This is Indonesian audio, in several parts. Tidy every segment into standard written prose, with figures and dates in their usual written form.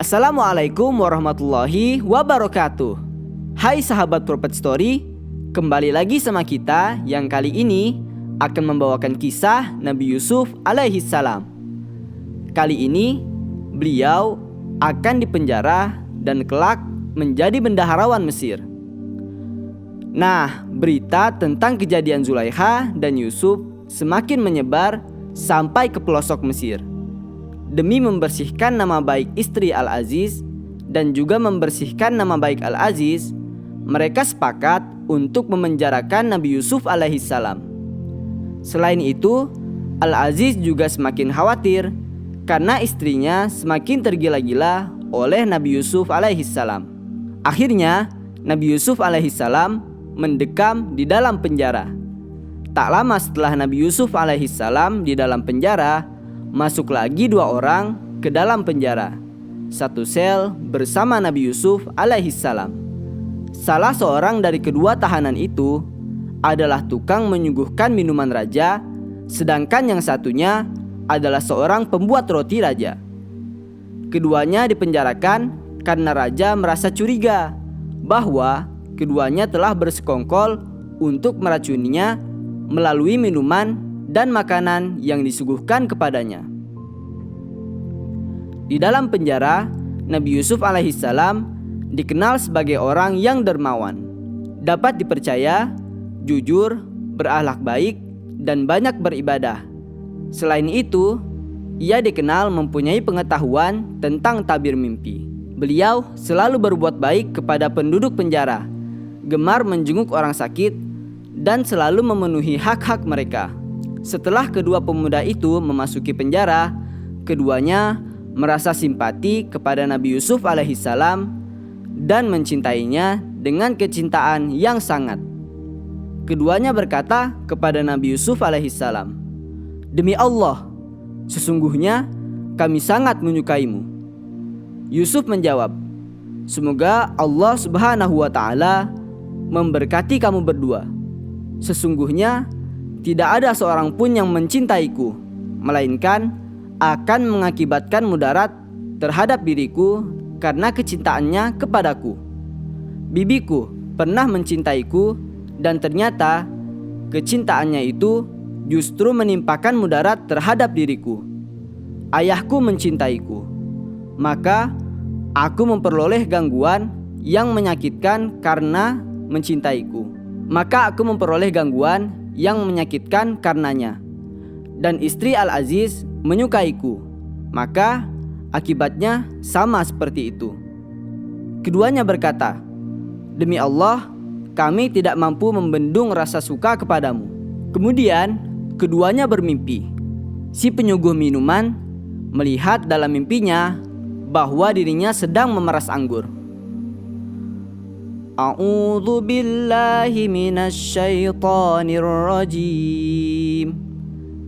Assalamualaikum warahmatullahi wabarakatuh. Hai sahabat Prophet Story, kembali lagi sama kita yang kali ini akan membawakan kisah Nabi Yusuf alaihi salam. Kali ini beliau akan dipenjara dan kelak menjadi bendaharawan Mesir. Nah, berita tentang kejadian Zulaikha dan Yusuf semakin menyebar sampai ke pelosok Mesir. Demi membersihkan nama baik istri Al-Aziz dan juga membersihkan nama baik Al-Aziz, mereka sepakat untuk memenjarakan Nabi Yusuf alaihi salam. Selain itu, Al-Aziz juga semakin khawatir karena istrinya semakin tergila-gila oleh Nabi Yusuf alaihi salam. Akhirnya, Nabi Yusuf alaihi salam mendekam di dalam penjara. Tak lama setelah Nabi Yusuf alaihi salam di dalam penjara, masuk lagi dua orang ke dalam penjara, satu sel bersama Nabi Yusuf alaihi salam. Salah seorang dari kedua tahanan itu adalah tukang menyuguhkan minuman raja, sedangkan yang satunya adalah seorang pembuat roti raja. Keduanya dipenjarakan karena raja merasa curiga bahwa keduanya telah bersekongkol untuk meracuninya melalui minuman dan makanan yang disuguhkan kepadanya. Di dalam penjara, Nabi Yusuf alaihissalam dikenal sebagai orang yang dermawan, dapat dipercaya, jujur, berakhlak baik, dan banyak beribadah. Selain itu, ia dikenal mempunyai pengetahuan tentang tabir mimpi. Beliau selalu berbuat baik kepada penduduk penjara, gemar menjenguk orang sakit, dan selalu memenuhi hak-hak mereka. Setelah kedua pemuda itu memasuki penjara, keduanya merasa simpati kepada Nabi Yusuf alaihissalam dan mencintainya dengan kecintaan yang sangat. Keduanya berkata kepada Nabi Yusuf alaihissalam, "Demi Allah, sesungguhnya kami sangat menyukaimu." Yusuf menjawab, "Semoga Allah Subhanahu wa ta'ala memberkati kamu berdua. Sesungguhnya tidak ada seorang pun yang mencintaiku, melainkan akan mengakibatkan mudarat terhadap diriku karena kecintaannya kepadaku. Bibiku pernah mencintaiku dan ternyata kecintaannya itu justru menimpakan mudarat terhadap diriku. Ayahku mencintaiku, maka aku memperoleh gangguan yang menyakitkan karena mencintaiku. Karenanya. Dan istri Al-Aziz menyukaiku, maka akibatnya sama seperti itu." Keduanya berkata, "Demi Allah, kami tidak mampu membendung rasa suka kepadamu." Kemudian keduanya bermimpi. Si penyuguh minuman melihat dalam mimpinya bahwa dirinya sedang memeras anggur. A'udzu billahi minasyaitonir rajim.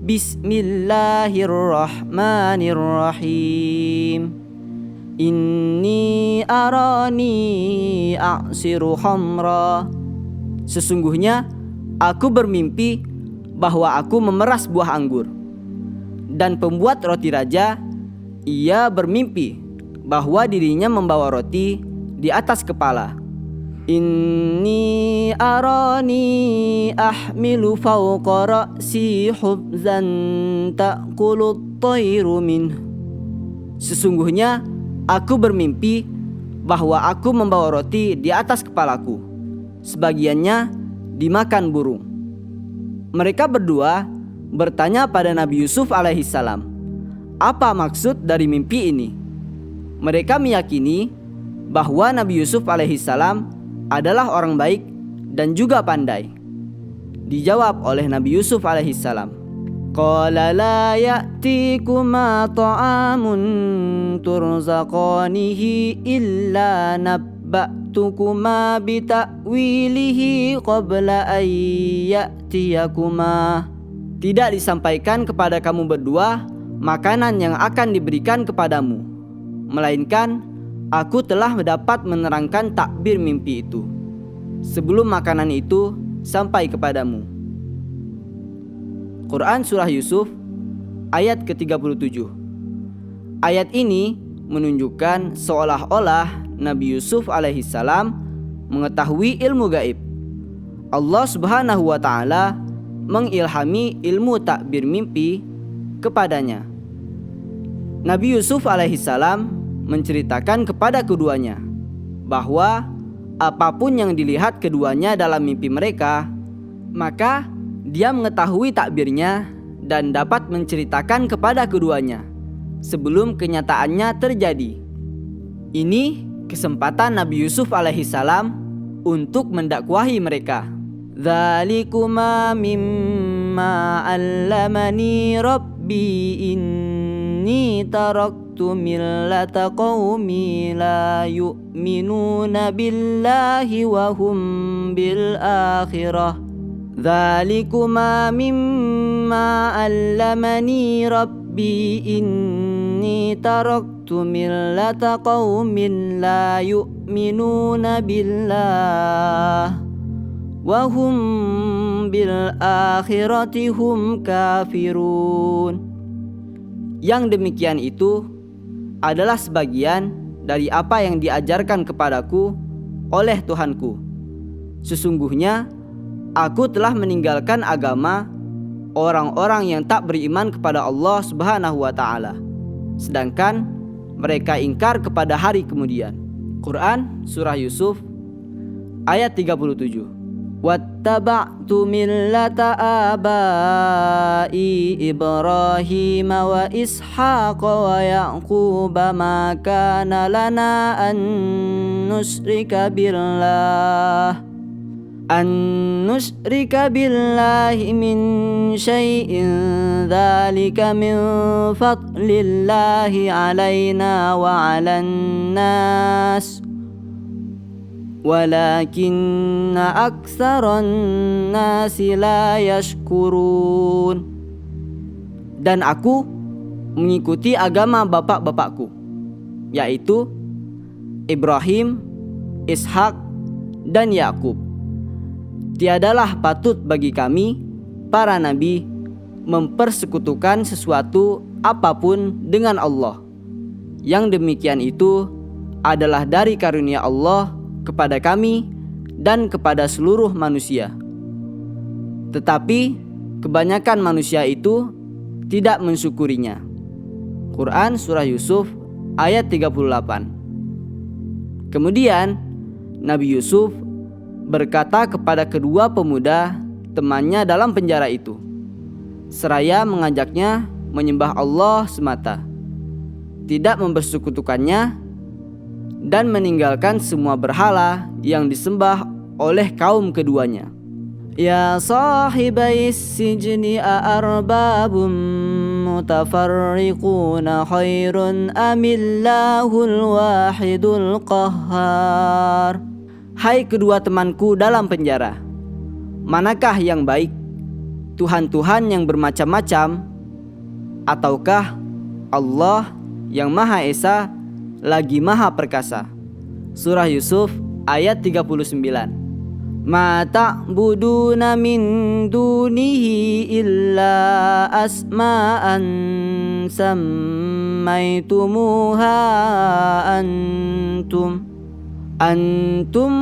Bismillahirrahmanirrahim. Inni arani a'siru khamra. Sesungguhnya aku bermimpi bahwa aku memeras buah anggur. Dan pembuat roti raja, ia bermimpi bahwa dirinya membawa roti di atas kepala. Inni arani ahmilu fawqa ra'si hubzan ta'kulut tayru minhu. Sesungguhnya aku bermimpi bahwa aku membawa roti di atas kepalaku, sebagiannya dimakan burung. Mereka berdua bertanya pada Nabi Yusuf alaihissalam, apa maksud dari mimpi ini? Mereka meyakini bahwa Nabi Yusuf alaihissalam adalah orang baik dan juga pandai. Dijawab oleh Nabi Yusuf alaihissalam, qala la ya'tikuma ta'amun turzaqanihi illa nabba'tukuma bita'wilihi qabla an ya'tiyakuma. Tidak disampaikan kepada kamu berdua makanan yang akan diberikan kepadamu, melainkan aku telah dapat menerangkan takbir mimpi itu sebelum makanan itu sampai kepadamu. Quran Surah Yusuf ayat ke-37. Ayat ini menunjukkan seolah-olah Nabi Yusuf alaihissalam mengetahui ilmu gaib. Allah subhanahu wa ta'ala mengilhami ilmu takbir mimpi kepadanya. Nabi Yusuf alaihissalam menceritakan kepada keduanya bahwa apapun yang dilihat keduanya dalam mimpi mereka, maka dia mengetahui takbirnya dan dapat menceritakan kepada keduanya sebelum kenyataannya terjadi. Ini kesempatan Nabi Yusuf alaihissalam untuk mendakwahi mereka. Dzalikuma mimma 'allamani rabbi inni taraktu millata qaumi la yu'minuna billahi wa hum bil akhirah. Dzalikuma mimma 'allamani rabbi inni taraktu millata qaumin la yu'minuna billah wa hum bil akhirati hum kafirun. Yang demikian itu adalah sebagian dari apa yang diajarkan kepadaku oleh Tuhanku. Sesungguhnya aku telah meninggalkan agama orang-orang yang tak beriman kepada Allah subhanahu wa ta'ala, sedangkan mereka ingkar kepada hari kemudian. Quran Surah Yusuf ayat 37. Wattaba'tu millata abai Ibrahim wa Ishaq wa Ya'qub ma kana lana an nusyrika billahi min syai'in dzalika min fadlillahi alaina wa 'alan nas walakinna aktsaran nasi la yashkurun. Dan aku mengikuti agama bapak-bapakku, yaitu Ibrahim, Ishak, dan Yakub. Tiadalah patut bagi kami, para nabi, mempersekutukan sesuatu apapun dengan Allah. Yang demikian itu adalah dari karunia Allah kepada kami dan kepada seluruh manusia. Tetapi kebanyakan manusia itu tidak mensyukurinya. Quran Surah Yusuf ayat 38. Kemudian Nabi Yusuf berkata kepada kedua pemuda temannya dalam penjara itu, seraya mengajaknya menyembah Allah semata, tidak mempersekutukannya, dan meninggalkan semua berhala yang disembah oleh kaum keduanya. Ya sahibais sijni a'arbabun mutafarriquna khairun amillahul wahidul qahhar. Hai kedua temanku dalam penjara, manakah yang baik, Tuhan-Tuhan yang bermacam-macam, ataukah Allah yang Maha Esa lagi Maha Perkasa? Surah Yusuf ayat 39. Ma ta'buduna min dunihi illa asma'an sammaitumuha antum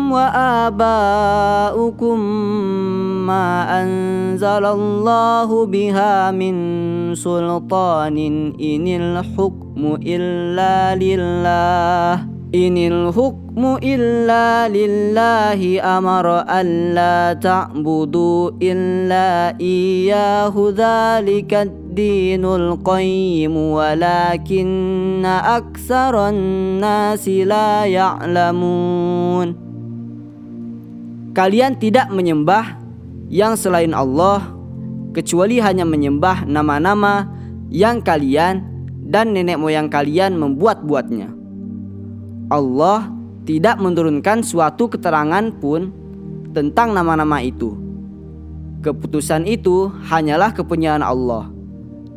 wa aba'ukum ma anzalallahu biha min sultanin inil hukmu illa lillahi amara alla ta'budu illa iyyahu dzalika ad-dinul qayyim walakinna aktsaran nasi la ya'lamun. kalian tidak menyembah yang selain Allah, kecuali hanya menyembah nama-nama yang kalian dan nenek moyang kalian membuat-buatnya. Allah tidak menurunkan suatu keterangan pun tentang nama-nama itu. Keputusan itu hanyalah kepunyaan Allah.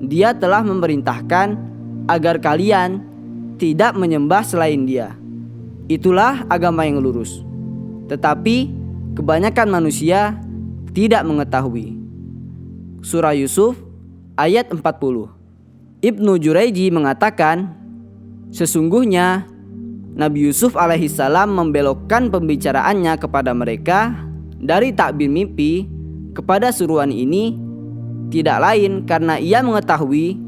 Dia telah memerintahkan agar kalian tidak menyembah selain Dia. Itulah agama yang lurus. Tetapi kebanyakan manusia tidak mengetahui. Surah Yusuf ayat 40. Ibnu Jurayji mengatakan, sesungguhnya Nabi Yusuf alaihissalam membelokkan pembicaraannya kepada mereka dari takbir mimpi kepada suruhan ini tidak lain karena ia mengetahui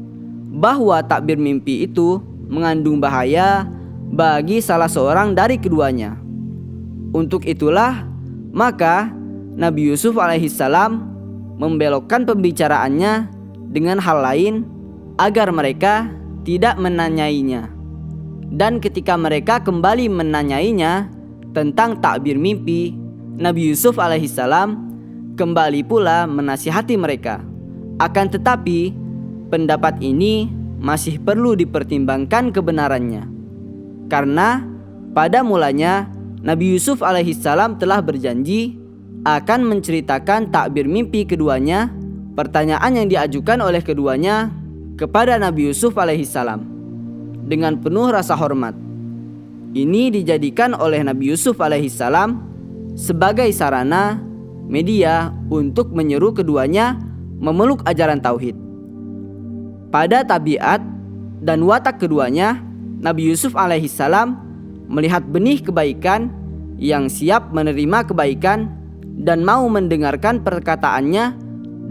bahwa takbir mimpi itu mengandung bahaya bagi salah seorang dari keduanya. Untuk itulah maka Nabi Yusuf alaihissalam membelokkan pembicaraannya dengan hal lain agar mereka tidak menanyainya. Dan ketika mereka kembali menanyainya tentang takbir mimpi, Nabi Yusuf alaihissalam kembali pula menasihati mereka. Akan tetapi pendapat ini masih perlu dipertimbangkan kebenarannya, karena pada mulanya Nabi Yusuf alaihissalam telah berjanji akan menceritakan takbir mimpi keduanya. Pertanyaan yang diajukan oleh keduanya kepada Nabi Yusuf alaihissalam dengan penuh rasa hormat ini dijadikan oleh Nabi Yusuf alaihissalam sebagai sarana media untuk menyeru keduanya memeluk ajaran tauhid. Pada tabiat dan watak keduanya, Nabi Yusuf alaihissalam melihat benih kebaikan yang siap menerima kebaikan dan mau mendengarkan perkataannya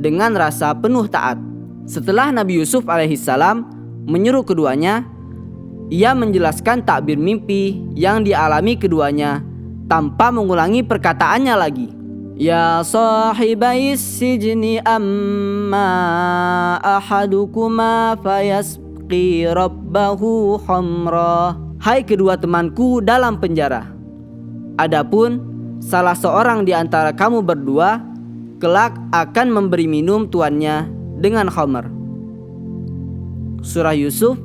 dengan rasa penuh taat. Setelah Nabi Yusuf alaihissalam menyeru keduanya, ia menjelaskan takbir mimpi yang dialami keduanya tanpa mengulangi perkataannya lagi. Ya sahibais sijni amma ahadukuma fayasqi rabbahu khamra. Hai kedua temanku dalam penjara, adapun salah seorang di antara kamu berdua kelak akan memberi minum tuannya dengan khamr. Surah Yusuf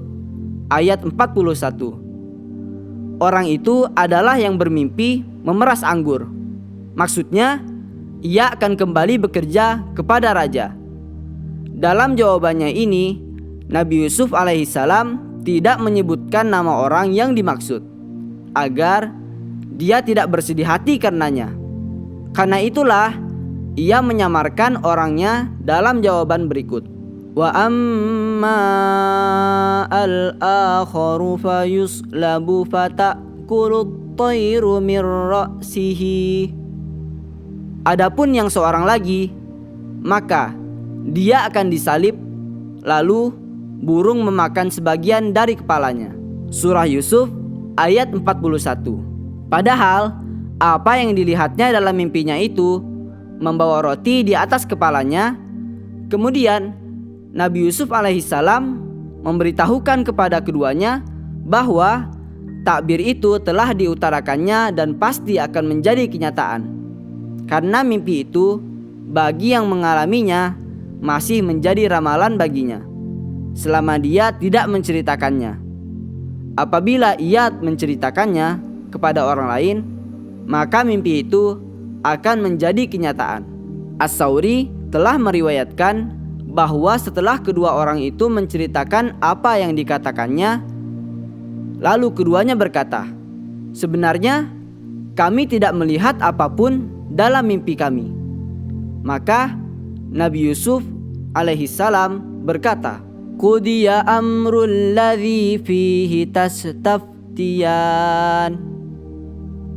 ayat 41. Orang itu adalah yang bermimpi memeras anggur. Maksudnya, ia akan kembali bekerja kepada raja. Dalam jawabannya ini, Nabi Yusuf alaihissalam tidak menyebutkan nama orang yang dimaksud, agar dia tidak bersedih hati karenanya. Karena itulah, ia menyamarkan orangnya dalam jawaban berikut. Wa amma al-akharu fayuslabu fata'kulut tayru min ra'sihi. Adapun yang seorang lagi, maka dia akan disalib, lalu burung memakan sebagian dari kepalanya. Surah Yusuf ayat 41. Padahal apa yang dilihatnya dalam mimpinya itu membawa roti di atas kepalanya. Kemudian Nabi Yusuf alaihissalam memberitahukan kepada keduanya bahwa takbir itu telah diutarakannya dan pasti akan menjadi kenyataan. Karena mimpi itu bagi yang mengalaminya masih menjadi ramalan baginya selama dia tidak menceritakannya. Apabila ia menceritakannya kepada orang lain, maka mimpi itu akan menjadi kenyataan. As-Sauri telah meriwayatkan bahwa setelah kedua orang itu menceritakan apa yang dikatakannya, lalu keduanya berkata, sebenarnya kami tidak melihat apapun dalam mimpi kami. Maka Nabi Yusuf alaihissalam berkata, Qudiya amrul ladzi fihi tastaftiyan.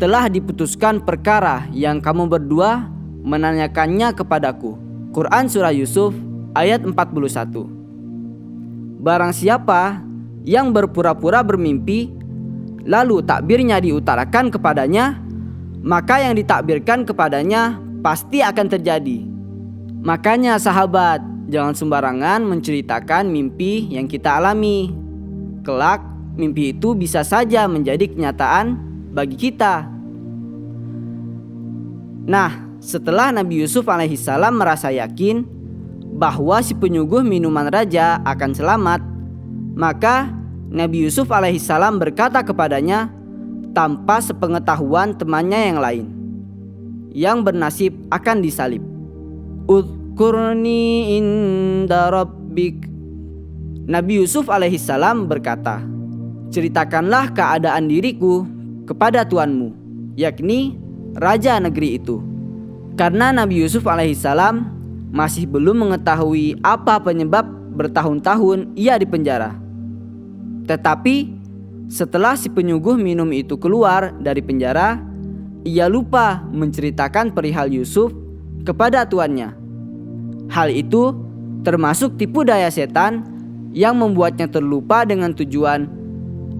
Telah diputuskan perkara yang kamu berdua menanyakannya kepadaku. Quran Surah Yusuf ayat 41. Barang siapa yang berpura-pura bermimpi lalu takbirnya diutarakan kepadanya, maka yang ditakbirkan kepadanya pasti akan terjadi. Makanya sahabat, jangan sembarangan menceritakan mimpi yang kita alami. Kelak mimpi itu bisa saja menjadi kenyataan bagi kita. Nah, setelah Nabi Yusuf alaihissalam merasa yakin bahwa si penyuguh minuman raja akan selamat, maka Nabi Yusuf alaihissalam berkata kepadanya tanpa sepengetahuan temannya yang lain yang bernasib akan disalib, "Udhkurni inda rabbik." Nabi Yusuf alaihissalam berkata, "Ceritakanlah keadaan diriku kepada Tuanmu," yakni raja negeri itu. Karena Nabi Yusuf alaihissalam masih belum mengetahui apa penyebab bertahun-tahun ia dipenjara. Tetapi setelah si penyuguh minum itu keluar dari penjara, ia lupa menceritakan perihal Yusuf kepada tuannya. Hal itu termasuk tipu daya setan yang membuatnya terlupa dengan tujuan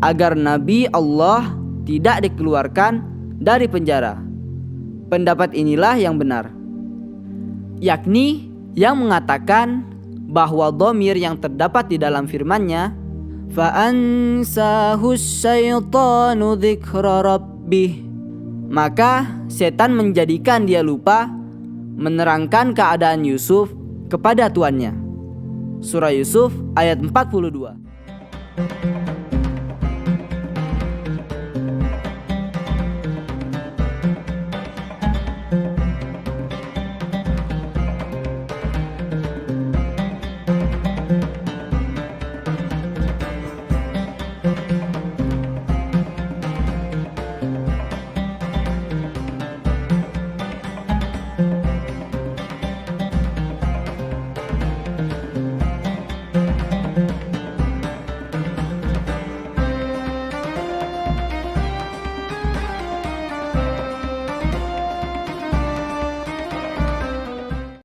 agar Nabi Allah tidak dikeluarkan dari penjara. Pendapat inilah yang benar, yakni yang mengatakan bahwa dhamir yang terdapat di dalam firman-Nya, "Fa'ansahu syaitanu dzikra rabbih," maka setan menjadikan dia lupa menerangkan keadaan Yusuf kepada tuannya. Surah Yusuf ayat 42.